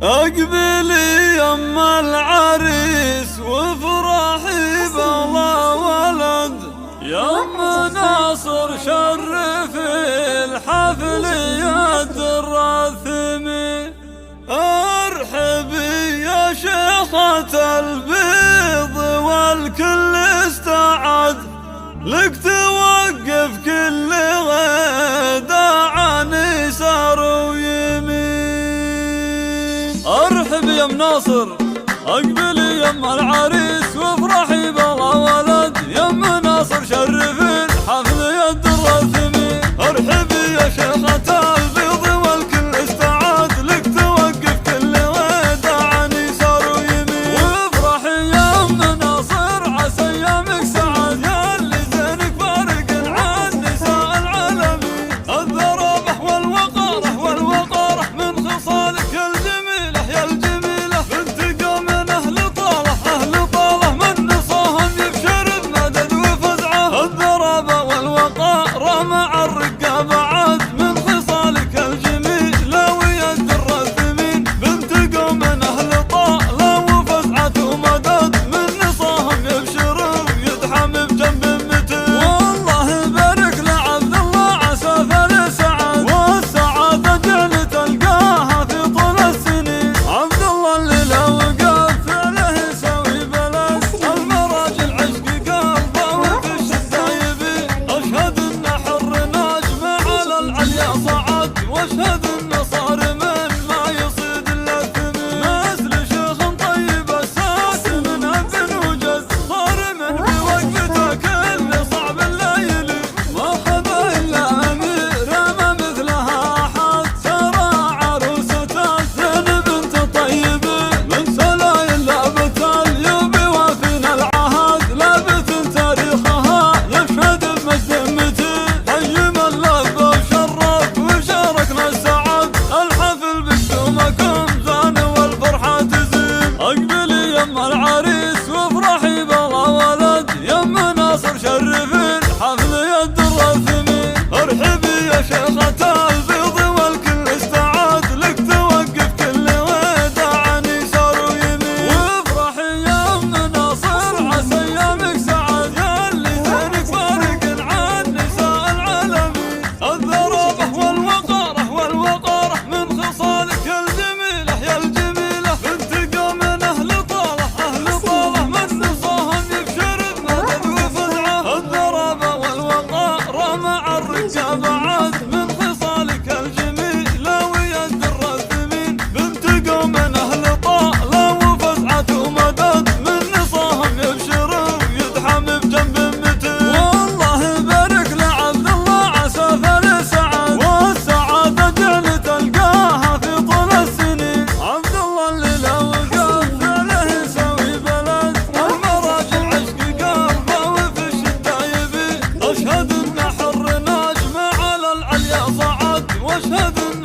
اقبلي يم العريس وافرحي بلا ولد، يم ناصر شرف الحفل يد الرثمي. ارحبي يا شيخة البيض والكل استعد، لك توقف كل غدا عن يسار ويمين. ارحب يا ناصر اقبلي يم العريس وافرحي بلا ولد، يم ناصر شرف الحفل يد الرثمي. ارحبي يا شيخة البيض والكل استعد، لك توقف كل غدا عن يسار ويمين. وافرحي يا ام ناصر عسى ايامك سعد، يا اللي زينك فارق عن نساء العالمين. الذرابح والوقاره من خصالك الجميله يا الجميله، بنت قوم اهل طاله من نصاهم يبشر بمدد وفزعه. الذرابه والوقاره مع الرقه بعد من خصالك الجميله ويد الرثمين. بنت قوم اهل طاله وفزعه ومدد من نصاهم يبشر ويدحم بجنب متين. والله بارك لعبد الله عسى ثالث سعد، والسعاده جل تلقاها في طول السنين. عبد الله اللي لو وقف له يسوي بلد، المراجل عشق قلبه وفي الشده يبي. اشهد ان حر نجم على العليا صعد، واشهد ان صار من ما يصيد الا الثمين. نسل شيخ طيب الساس من اب وجد، صار من بوقفته كل صعب الليلي. ما خذا الا امير ما مثلها احد، ترى عروسته زين بنت طيبه من سلايل لابت اليوبي وافينا العهد. لابت تاريخها يشهد بمجد متين، حي من لب وشرف وشاركنا السعد. الحفل بقدومكم زان والفرحه تزين. اقبلي يم العريس وافرحي بلا ولد، يم ناصر شرف الحفل يد الرثمي. ارحبي يا شيخة البيض والكل استعد، لك توقف كل غدا عن يسار ويمين. وافرحي يا ام ناصر عسى ايامك سعد، يا اللي زينك فارق عن نساء العالمين. الذرابح والوقاره من خصالك الجميله يا الجميله، بنت قوم اهل طاله من نصاهم يبشر بمدد وفزعه. الذرابه والوقاره مع الرقه بعد من خصالك الجميله ويد الرثمين. بنت قوم اهل طاله وفزعه ومدد من نصاهم يبشر ويدحم بجنب متين. والله بارك لعبد الله عسى ثالث سعد، والسعاده جل تلقاها في طول السنين. عبد الله اللي لو وقف له يسوي بلد، المراجل عشق قلبه وفي الشده يبي. اشهد ان حر نجم على العليا صعد، واشهد ان